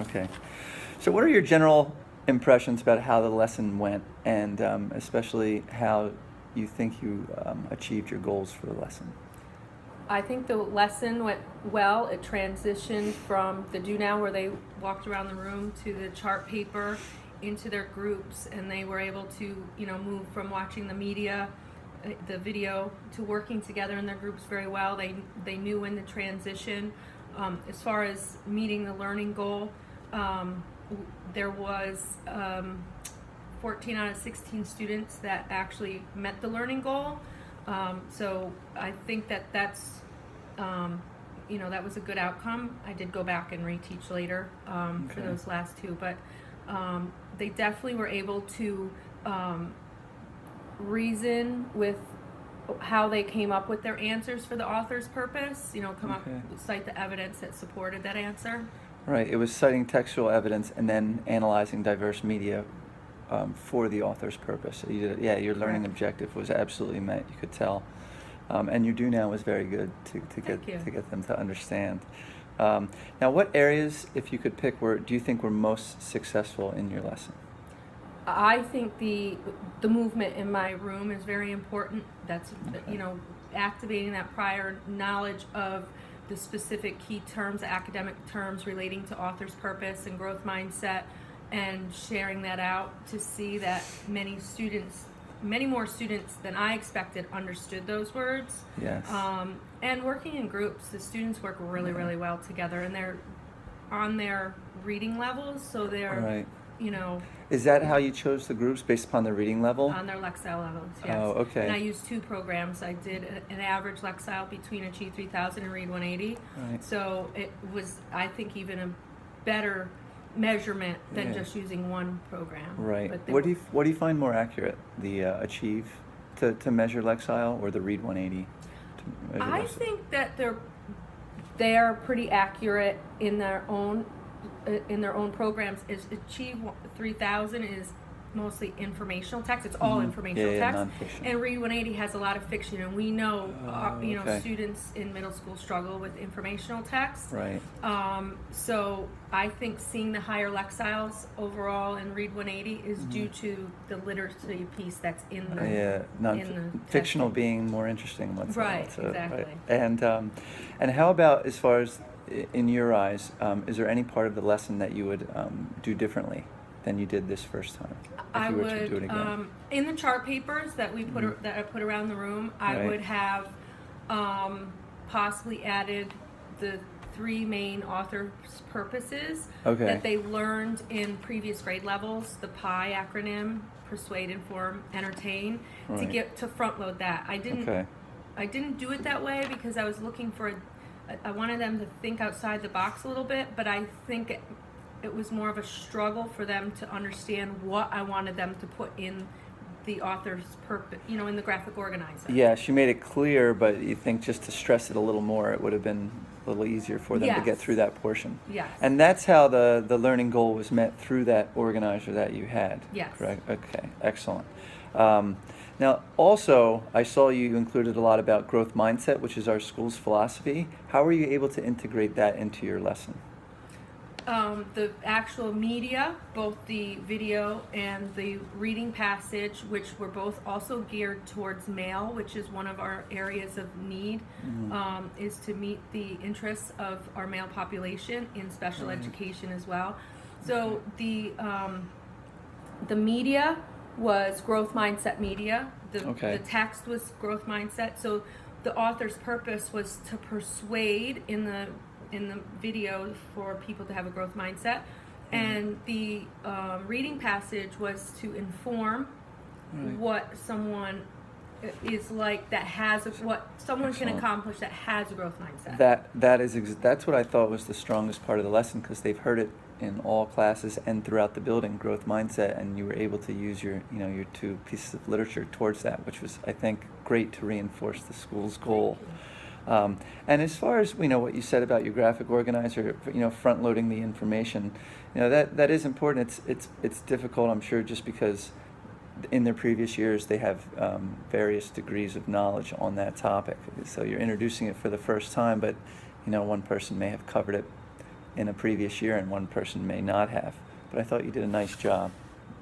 Okay. So what are your general impressions about how the lesson went, and especially how you think you achieved your goals for the lesson? I think the lesson went well. It transitioned from the do now, where they walked around the room, to the chart paper, into their groups, and they were able to, move from watching the video, to working together in their groups very well. They knew when to transition. As far as meeting the learning goal, there was 14 out of 16 students that actually met the learning goal. So I think that's that was a good outcome. I did go back and reteach later for those last two, but they definitely were able to reason with how they came up with their answers for the author's purpose. Cite the evidence that supported that answer. Right. It was citing textual evidence and then analyzing diverse media for the author's purpose. So your learning objective was absolutely met. You could tell, and your do now was very good to get them to understand. Now, what areas, if you could pick, do you think were most successful in your lesson? I think the movement in my room is very important. That's activating that prior knowledge of the specific key terms, academic terms relating to author's purpose and growth mindset, and sharing that out to see that many more students than I expected understood those words. Yes. And working in groups, the students work really, really well together, and they're on their reading levels, so they're, right. Is that how you chose the groups, based upon their reading level? On their Lexile levels, yes. Oh, okay. And I used two programs. I did an average Lexile between Achieve 3000 and Read 180. Right. So it was, I think, even a better measurement than just using one program. Right. What do you find more accurate, the Achieve to measure Lexile, or the Read 180 to measure I Lexile? think that they're pretty accurate in their own programs. Is Achieve 3000 is mostly informational text. It's all informational text. Non-fiction. And Read 180 has a lot of fiction, and we know students in middle school struggle with informational text. Right. So I think seeing the higher Lexiles overall in Read 180 is due to the literacy piece that's in the fictional being more interesting. Right. Exactly. Right. And how about, as far as in your eyes, is there any part of the lesson that you would do differently than you did this first time? I would to do it again? In the chart papers that that I put around the room, I would have possibly added the three main author's purposes that they learned in previous grade levels. The PI acronym: Persuade, Inform, Entertain. To front load that. I didn't do it that way because I was looking for I wanted them to think outside the box a little bit, but I think it was more of a struggle for them to understand what I wanted them to put in the author's purpose, in the graphic organizer. Yeah, she made it clear, but you think just to stress it a little more, it would have been a little easier for them to get through that portion. Yes. And that's how the learning goal was met, through that organizer that you had. Yes. Correct? Okay, excellent. Now, also, I saw you included a lot about growth mindset, which is our school's philosophy. How were you able to integrate that into your lesson? The actual media, both the video and the reading passage, which were both also geared towards male, which is one of our areas of need, is to meet the interests of our male population in special education as well. So the media was growth mindset media. The text was growth mindset. So the author's purpose was to persuade in the video for people to have a growth mindset, and the reading passage was to inform what someone is like that has what someone can accomplish that has a growth mindset. That's what I thought was the strongest part of the lesson, because they've heard it in all classes and throughout the building, growth mindset, and you were able to use your two pieces of literature towards that, which was, I think, great to reinforce the school's goal. And as far as what you said about your graphic organizer, front loading the information, that is important. It's difficult, I'm sure, just because in their previous years they have various degrees of knowledge on that topic. So you're introducing it for the first time, but one person may have covered it in a previous year and one person may not have. But I thought you did a nice job.